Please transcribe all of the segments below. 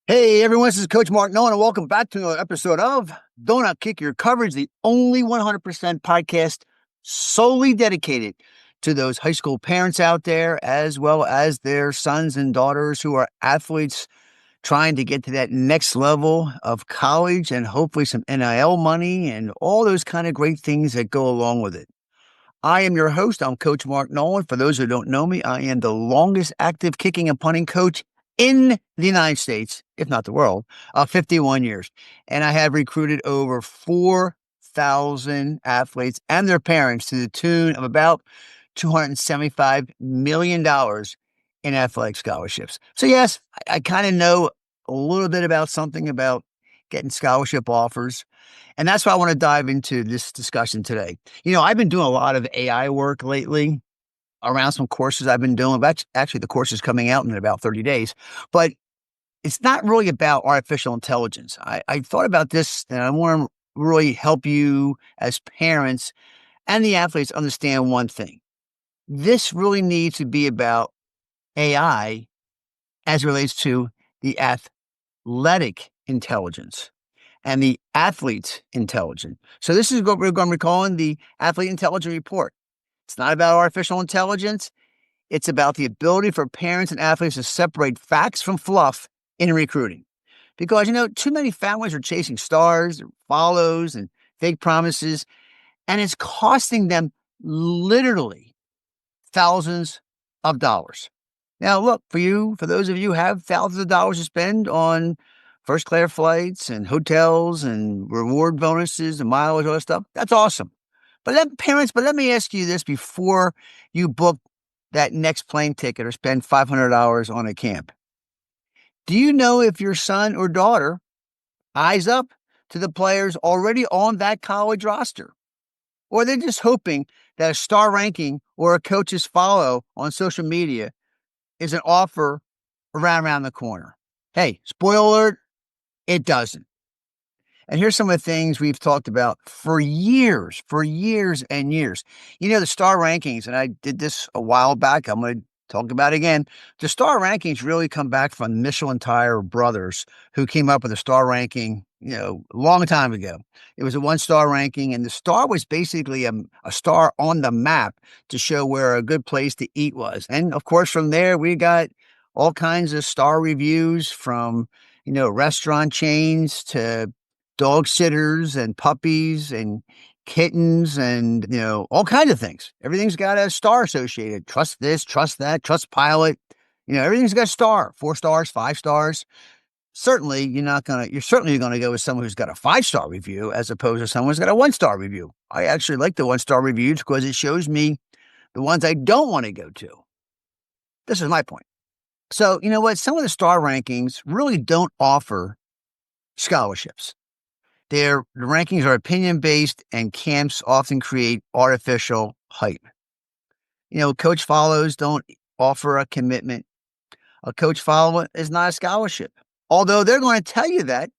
Hey everyone, this is Coach Mark Nolan, and welcome back to another episode of Don't Outkick Your Coverage, the only 100% podcast solely dedicated to those high school parents out there, as well as their sons and daughters who are athletes trying to get to that next level of college and hopefully some NIL money and all those kind of great things that go along with it. I am your host. I'm Coach Mark Nolan. For those who don't know me, I am the longest active kicking and punting coach in the United States, if not the world, 51 years. And I have recruited over 4,000 athletes and their parents to the tune of about $275 million in athletic scholarships. So, yes, I kind of know a little bit about something about getting scholarship offers. And that's why I want to dive into this discussion today. I've been doing a lot of AI work lately around some courses I've been doing. But actually, the course is coming out in about 30 days. But it's not really about artificial intelligence. I thought about this, and I want to really help you as parents and the athletes understand one thing. This really needs to be about AI as it relates to the athletic intelligence and the athlete's intelligence. So this is what we're going to be calling the Athlete Intelligence Report. It's not about artificial intelligence. It's about the ability for parents and athletes to separate facts from fluff in recruiting. Because, too many families are chasing stars, follows, and fake promises, and it's costing them literally thousands of dollars. Now, look, for those of you who have thousands of dollars to spend on first class flights and hotels and reward bonuses and mileage, all that stuff, that's awesome. But let me ask you this before you book that next plane ticket or spend $500 on a camp. Do you know if your son or daughter eyes up to the players already on that college roster? Or they're just hoping that a star ranking or a coach's follow on social media is an offer around the corner? Hey, spoiler alert, it doesn't. And here's some of the things we've talked about for years and years. The star rankings, and I did this a while back. I'm going to talk about it again. The star rankings really come back from Michelin Tire brothers who came up with a star ranking, a long time ago. It was a 1-star ranking, and the star was basically a star on the map to show where a good place to eat was. And of course, from there, we got all kinds of star reviews from, restaurant chains to dog sitters and puppies and kittens and, all kinds of things. Everything's got a star associated. Trust this, trust that, trust pilot. Everything's got a star, 4 stars, 5 stars. Certainly, you're certainly going to go with someone who's got a 5-star review as opposed to someone who's got a 1-star review. I actually like the 1-star reviews because it shows me the ones I don't want to go to. This is my point. So, you know what? Some of the star rankings really don't offer scholarships. The rankings are opinion-based, and camps often create artificial hype. Coach follows don't offer a commitment. A coach follow is not a scholarship. Although they're going to tell you that,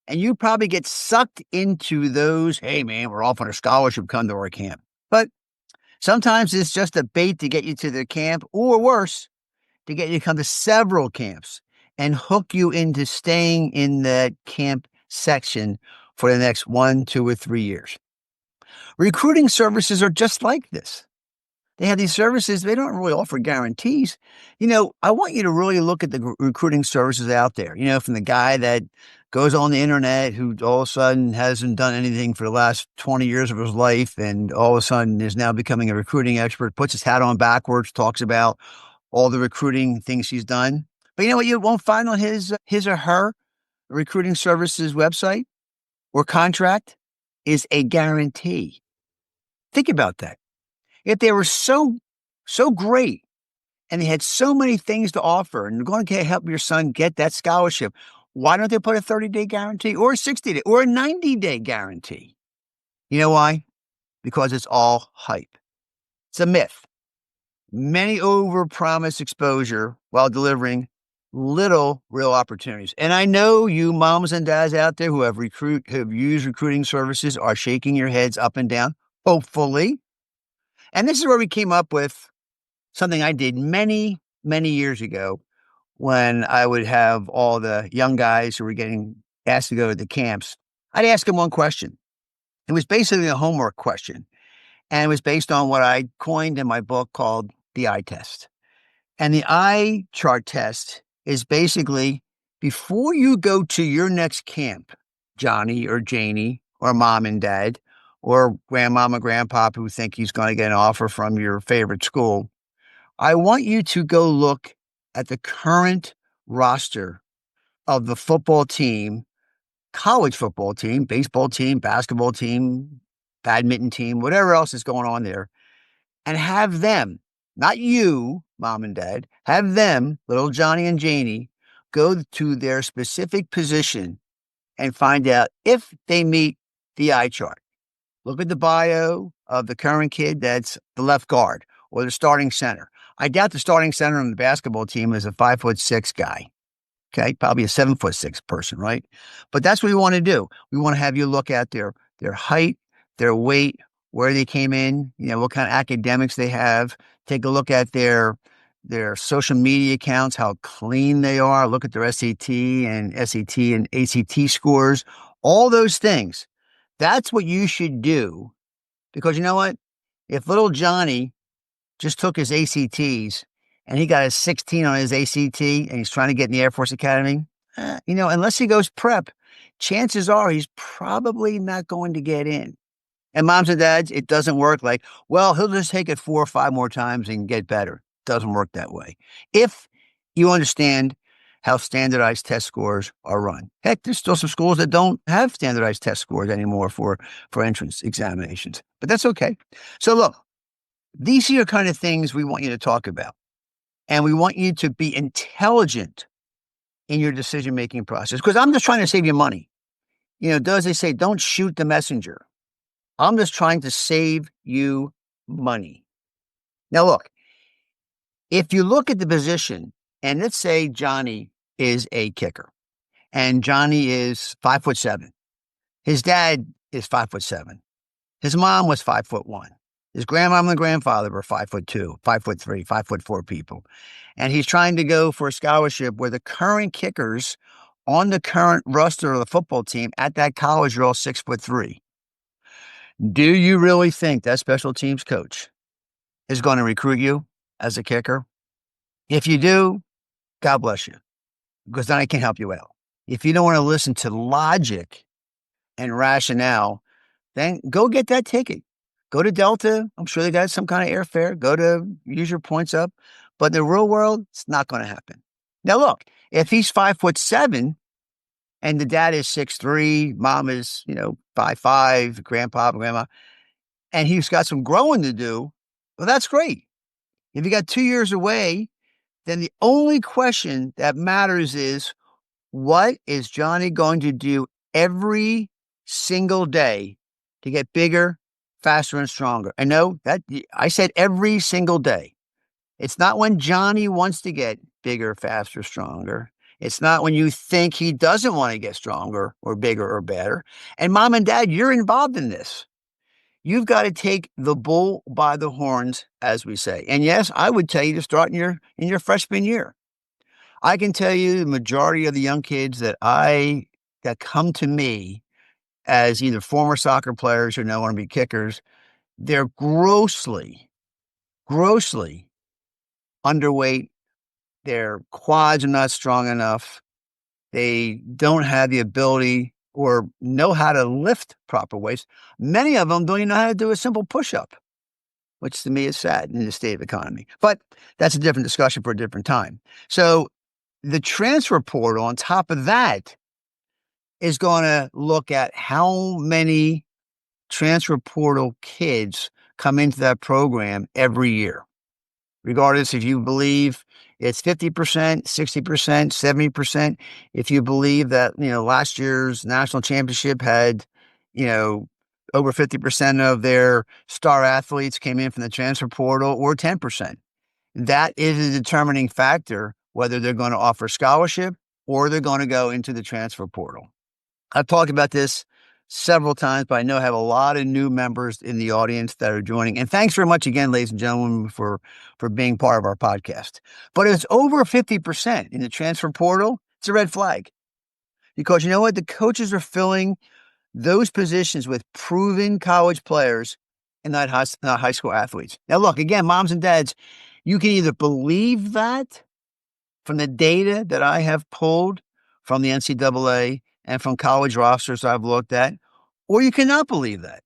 and you probably get sucked into those, hey, man, we're offering a scholarship, come to our camp. But sometimes it's just a bait to get you to the camp, or worse, to get you to come to several camps and hook you into staying in that camp section for the next 1, 2, or 3 years. Recruiting services are just like this. They have these services, they don't really offer guarantees. I want you to really look at the recruiting services out there, from the guy that goes on the internet who all of a sudden hasn't done anything for the last 20 years of his life and all of a sudden is now becoming a recruiting expert, puts his hat on backwards, talks about all the recruiting things he's done. But you know what you won't find on his or her recruiting services website or contract is a guarantee. Think about that. If they were so great and they had so many things to offer and going to help your son get that scholarship, why don't they put a 30-day guarantee or a 60-day or a 90-day guarantee? You know why? Because it's all hype. It's a myth. Many overpromise exposure while delivering little real opportunities. And I know you moms and dads out there who have used recruiting services are shaking your heads up and down, hopefully. And this is where we came up with something I did many, many years ago when I would have all the young guys who were getting asked to go to the camps, I'd ask them one question. It was basically a homework question. And it was based on what I coined in my book called the eye test. And the eye chart test is basically before you go to your next camp, Johnny or Janie or mom and dad or grandmama, grandpapa who think he's going to get an offer from your favorite school, I want you to go look at the current roster of the football team, college football team, baseball team, basketball team, badminton team, whatever else is going on there, and have them, not you, mom and dad, have them, little Johnny and Janie, go to their specific position and find out if they meet the eye chart. Look at the bio of the current kid that's the left guard or the starting center. I doubt the starting center on the basketball team is a 5'6" guy. Okay, probably a 7'6" person, right? But that's what we want to do. We want to have you look at their height, their weight, where they came in, what kind of academics they have. Take a look at their social media accounts, how clean they are. Look at their SAT and ACT scores. All those things. That's what you should do, because you know what? If little Johnny just took his ACTs and he got a 16 on his ACT and he's trying to get in the Air Force Academy, unless he goes prep, chances are he's probably not going to get in. And moms and dads, it doesn't work like, well, he'll just take it 4 or 5 more times and get better. Doesn't work that way. If you understand how standardized test scores are run. Heck, there's still some schools that don't have standardized test scores anymore for entrance examinations, but that's okay. So look, these are the kind of things we want you to talk about. And we want you to be intelligent in your decision-making process, because I'm just trying to save you money. As they say, don't shoot the messenger. I'm just trying to save you money. Now, look, if you look at the position, and let's say Johnny is a kicker, and Johnny is 5'7". His dad is 5'7". His mom was 5'1". His grandmom and grandfather were 5'2", 5'3", 5'4" people. And he's trying to go for a scholarship where the current kickers on the current roster of the football team at that college are all 6'3". Do you really think that special teams coach is going to recruit you as a kicker? If you do, God bless you, because then I can help you out. If you don't want to listen to logic and rationale, then go get that ticket. Go to Delta. I'm sure they got some kind of airfare. Go to use your points up. But in the real world, it's not going to happen. Now, look, if he's 5'7" and the dad is 6'3", mom is, 5'5", grandpa, grandma, and he's got some growing to do, well, that's great. If you got 2 years away, then the only question that matters is, what is Johnny going to do every single day to get bigger, faster, and stronger? And no, that I said every single day. It's not when Johnny wants to get bigger, faster, stronger. It's not when you think he doesn't want to get stronger or bigger or better. And mom and dad, you're involved in this. You've got to take the bull by the horns, as we say. And yes, I would tell you to start in your freshman year. I can tell you the majority of the young kids that come to me as either former soccer players who now want to be kickers, they're grossly underweight. Their quads are not strong enough. They don't have the ability or know how to lift proper weights. Many of them don't even know how to do a simple push-up, which to me is sad in the state of economy. But that's a different discussion for a different time. So the transfer portal on top of that is going to look at how many transfer portal kids come into that program every year, regardless if you believe it's 50%, 60%, 70%. If you believe that, last year's national championship had, over 50% of their star athletes came in from the transfer portal, or 10%. That is a determining factor whether they're going to offer scholarship or they're going to go into the transfer portal. I've talked about this several times, but I know I have a lot of new members in the audience that are joining. And thanks very much again, ladies and gentlemen, for being part of our podcast. But if it's over 50% in the transfer portal, it's a red flag. Because you know what? The coaches are filling those positions with proven college players and not high school athletes. Now, look, again, moms and dads, you can either believe that from the data that I have pulled from the NCAA and from college rosters I've looked at, or you cannot believe that.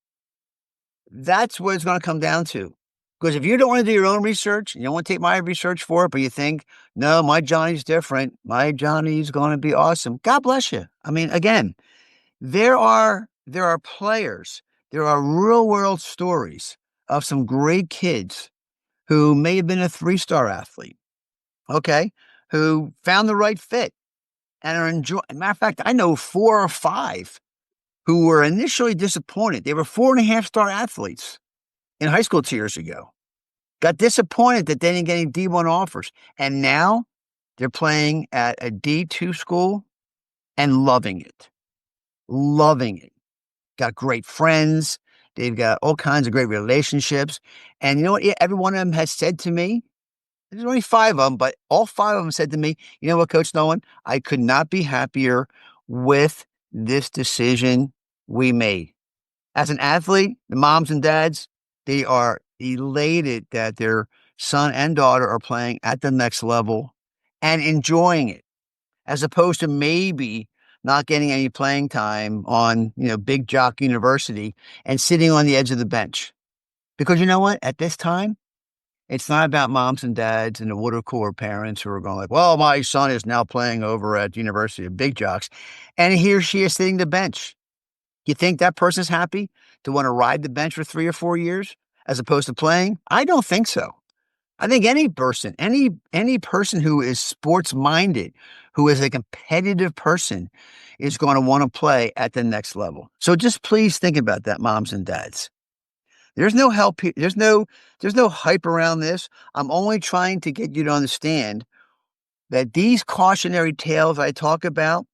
That's what it's going to come down to. Because if you don't want to do your own research, you don't want to take my research for it, but you think, no, my Johnny's different. My Johnny's going to be awesome. God bless you. I mean, again, there are players, there are real world stories of some great kids who may have been a 3-star athlete, okay, who found the right fit and are enjoying. Matter of fact, I know 4 or 5 who were initially disappointed. They were 4.5-star athletes in high school 2 years ago. Got disappointed that they didn't get any D1 offers. And now they're playing at a D2 school and loving it. Loving it. Got great friends. They've got all kinds of great relationships. And you know what? Every one of them has said to me, there's only 5 of them, but all 5 of them said to me, you know what, Coach Nolan? I could not be happier with this decision we made. As an athlete, the moms and dads, they are elated that their son and daughter are playing at the next level and enjoying it, as opposed to maybe not getting any playing time on, Big Jock University and sitting on the edge of the bench. Because you know what? At this time, it's not about moms and dads and the water cooler parents who are going like, well, my son is now playing over at the University of Big Jocks, and he or she is sitting the bench. You think that person's happy to want to ride the bench for 3 or 4 years as opposed to playing? I don't think so. I think any person who is sports minded, who is a competitive person, is going to want to play at the next level. So just please think about that, moms and dads. There's no help here. There's no hype around this. I'm only trying to get you to understand that these cautionary tales I talk about,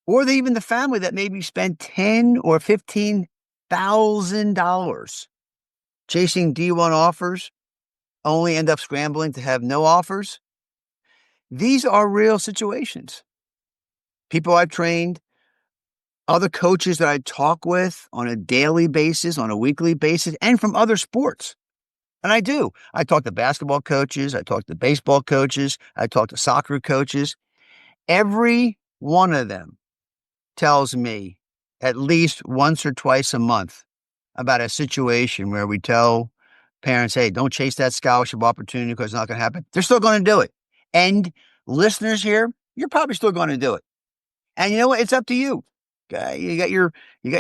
or even the family that maybe spent $10,000 or $15,000 chasing D1 offers, only end up scrambling to have no offers. These are real situations. People I've trained, other coaches that I talk with on a daily basis, on a weekly basis, and from other sports. And I do. I talk to basketball coaches. I talk to baseball coaches. I talk to soccer coaches. Every one of them tells me at least once or twice a month about a situation where we tell parents, hey, don't chase that scholarship opportunity because it's not going to happen. They're still going to do it. And listeners here, you're probably still going to do it. And you know what? It's up to you. Okay? You got your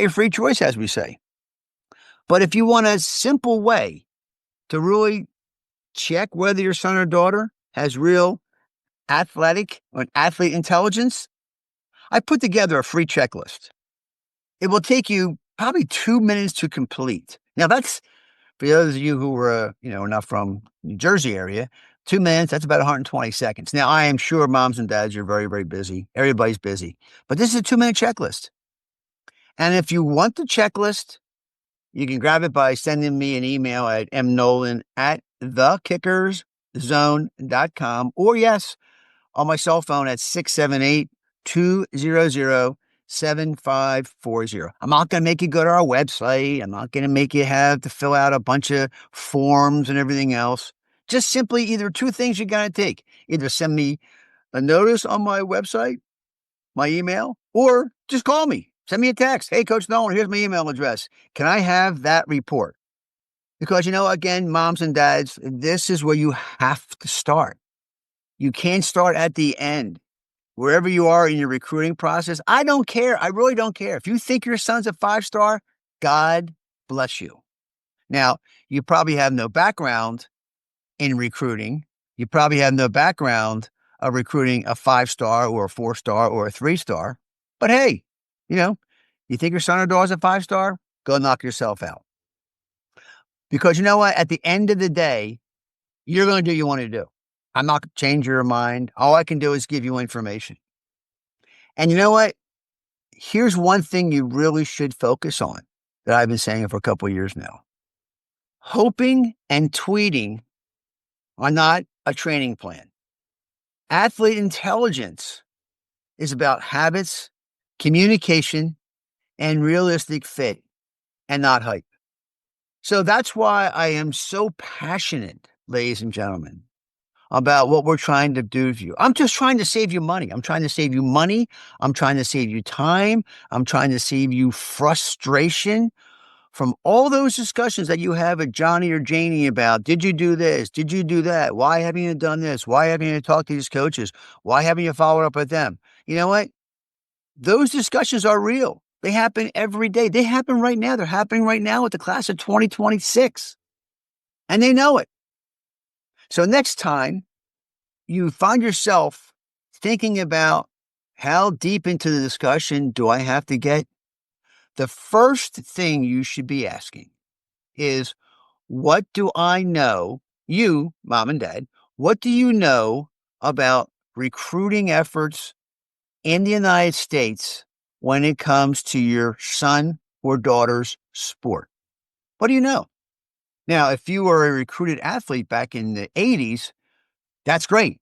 free choice, as we say. But if you want a simple way to really check whether your son or daughter has real athletic or athlete intelligence, I put together a free checklist. It will take you probably 2 minutes to complete. Now, that's for those of you who are, not from New Jersey area, 2 minutes, that's about 120 seconds. Now, I am sure moms and dads are very, very busy. Everybody's busy. But this is a 2-minute checklist. And if you want the checklist, you can grab it by sending me an email at mnolan@thekickerszone.com, or yes, on my cell phone at 678-200-7540. I'm not going to make you go to our website. I'm not going to make you have to fill out a bunch of forms and everything else. Just simply either 2 things you got to take. Either send me a notice on my website, my email, or just call me. Send me a text. Hey, Coach Nolan, here's my email address. Can I have that report? Because, again, moms and dads, this is where you have to start. You can't start at the end. Wherever you are in your recruiting process, I don't care. I really don't care. If you think your son's a 5-star, God bless you. Now, you probably have no background in recruiting. You probably have no background of recruiting a 5-star or a 4-star or a 3-star. But hey, you think your son or daughter's a 5-star? Go knock yourself out. Because you know what? At the end of the day, you're going to do what you want to do. I'm not going to change your mind. All I can do is give you information. And you know what? here's one thing you really should focus on that I've been saying for a couple of years now. Hoping and tweeting are not a training plan. Athlete intelligence is about habits, communication, and realistic fit, and not hype. So that's why I am so passionate, ladies and gentlemen, about what we're trying to do for you. I'm just trying to save you money. I'm trying to save you money. I'm trying to save you time. I'm trying to save you frustration from all those discussions that you have with Johnny or Janie about, did you do this? Did you do that? Why haven't you done this? Why haven't you talked to these coaches? Why haven't you followed up with them? You know what? Those discussions are real. They happen every day. They happen right now. They're happening right now with the class of 2026. And they know it. So next time you find yourself thinking about how deep into the discussion do I have to get, the first thing you should be asking is, what do I know, you, mom and dad, what do you know about recruiting efforts in the United States when it comes to your son or daughter's sport? What do you know? Now, if you were a recruited athlete back in the 80s, that's great.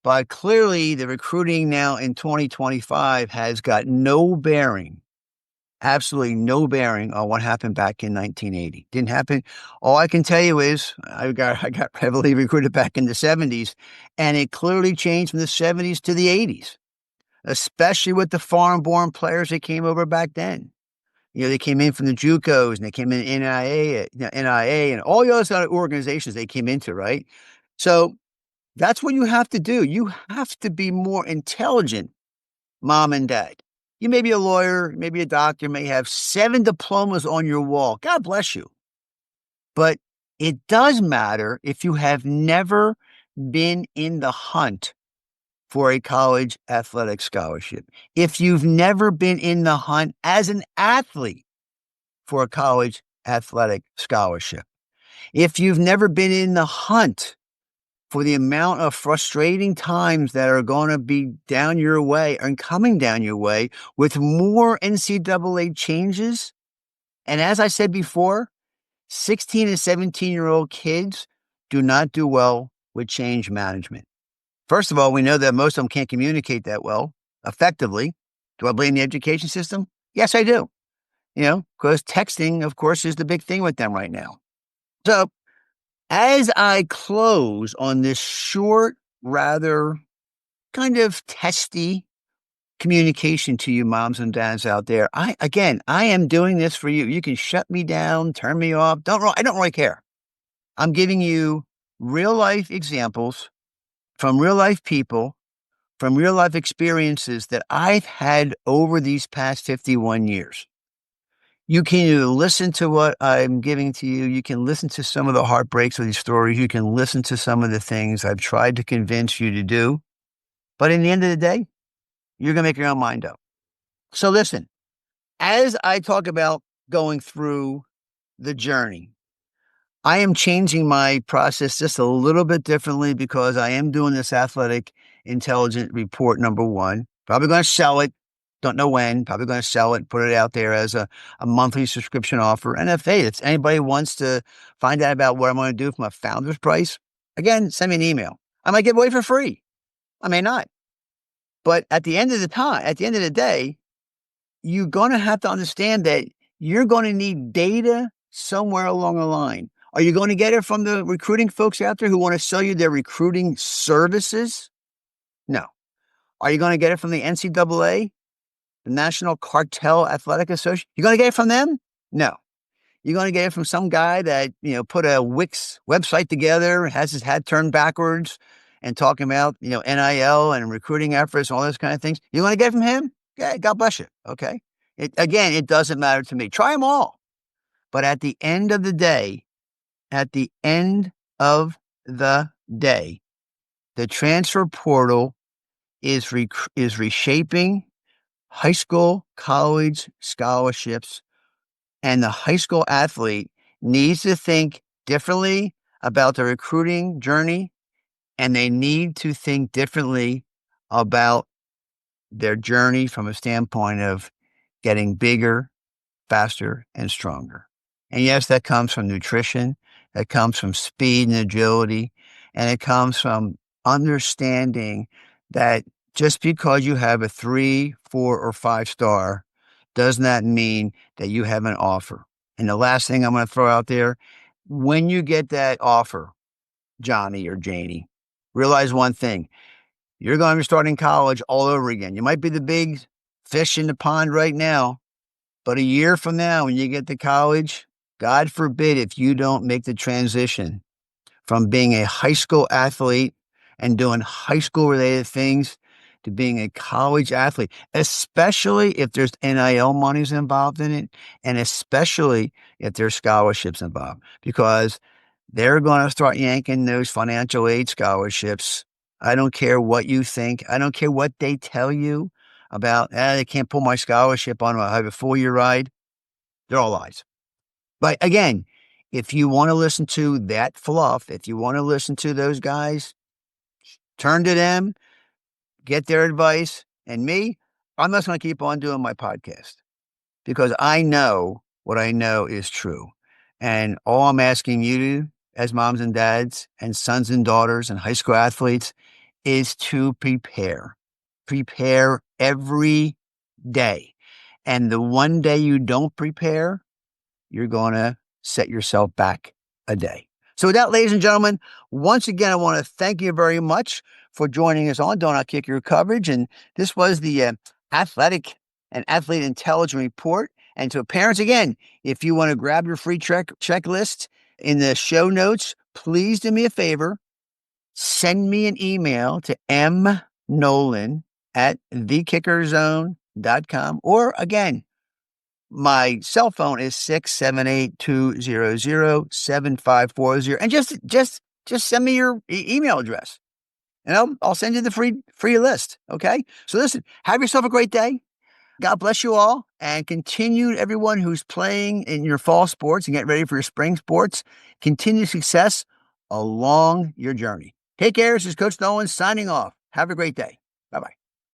But clearly, the recruiting now in 2025 has got no bearing, absolutely no bearing on what happened back in 1980. Didn't happen. All I can tell you is I got heavily recruited back in the 70s, and it clearly changed from the 70s to the 80s, especially with the foreign-born players that came over back then. You know, they came in from the JUCOs, and they came in NIA, and all the other organizations they came into, right? So that's what you have to do. You have to be more intelligent, mom and dad. You may be a lawyer, maybe a doctor, may have 7 diplomas on your wall. God bless you. But it does matter if you have never been in the hunt for a college athletic scholarship. If you've never been in the hunt as an athlete for a college athletic scholarship. If you've never been in the hunt for the amount of frustrating times that are going to be down your way and coming down your way with more NCAA changes. And as I said before, 16 and 17-year-old kids do not do well with change management. First of all, we know that most of them can't communicate that well, effectively. Do I blame the education system? Yes, I do. You know, because texting, of course, is the big thing with them right now. So as I close on this short, rather kind of testy communication to you moms and dads out there, I am doing this for you. You can shut me down, turn me off. I don't really care. I'm giving you real life examples from real life people, from real life experiences that I've had over these past 51 years. You can either listen to what I'm giving to you. You can listen to some of the heartbreaks of these stories. You can listen to some of the things I've tried to convince you to do. But in the end of the day, you're going to make your own mind up. So listen, as I talk about going through the journey, I am changing my process just a little bit differently because I am doing this athletic intelligence report number 1. Probably going to sell it. Don't know when. Probably going to sell it, put it out there as a monthly subscription offer. And if anybody wants to find out about what I'm going to do from a founder's price, again, send me an email. I might give away for free. I may not. But at the end of the day, you're going to have to understand that you're going to need data somewhere along the line. Are you going to get it from the recruiting folks out there who want to sell you their recruiting services? No. Are you going to get it from the NCAA, the National Cartel Athletic Association? You're going to get it from them? No. You're going to get it from some guy that, put a Wix website together, has his hat turned backwards and talking about, NIL and recruiting efforts and all those kind of things. You're going to get it from him? Okay, God bless you. Okay. It doesn't matter to me. Try them all. But at the end of the day, the transfer portal is reshaping high school, college scholarships, and the high school athlete needs to think differently about the recruiting journey, and they need to think differently about their journey from a standpoint of getting bigger, faster, and stronger. And yes, that comes from nutrition, that comes from speed and agility, and it comes from understanding that just because you have a 3, 4, or 5 star does not mean that you have an offer. And the last thing I'm going to throw out there, when you get that offer, Johnny or Janie, realize one thing. You're going to be starting college all over again. You might be the big fish in the pond right now, but a year from now, when you get to college, God forbid if you don't make the transition from being a high school athlete and doing high school related things to being a college athlete, especially if there's NIL monies involved in it, and especially if there's scholarships involved, because they're going to start yanking those financial aid scholarships. I don't care what you think. I don't care what they tell you about, they can't pull my scholarship on. I have a 4-year ride. They're all lies. But again, if you want to listen to that fluff, if you want to listen to those guys, turn to them, get their advice. And me, I'm just going to keep on doing my podcast because I know what I know is true. And all I'm asking you to, as moms and dads and sons and daughters and high school athletes, is to prepare. Prepare every day. And the one day you don't prepare, you're going to set yourself back a day. So with that, ladies and gentlemen, once again, I want to thank you very much for joining us on Don't Not Kick Your Coverage. And this was the Athletic and Athlete Intelligence Report. And to parents, again, if you want to grab your free checklist in the show notes, please do me a favor. Send me an email to mnolan@thekickerzone.com. Or again, my cell phone is 678-200-7540. And just send me your email address. And I'll send you the free list. Okay. So listen, have yourself a great day. God bless you all, and continue everyone who's playing in your fall sports and get ready for your spring sports. Continue success along your journey. Take care. This is Coach Nolan signing off. Have a great day. Bye-bye.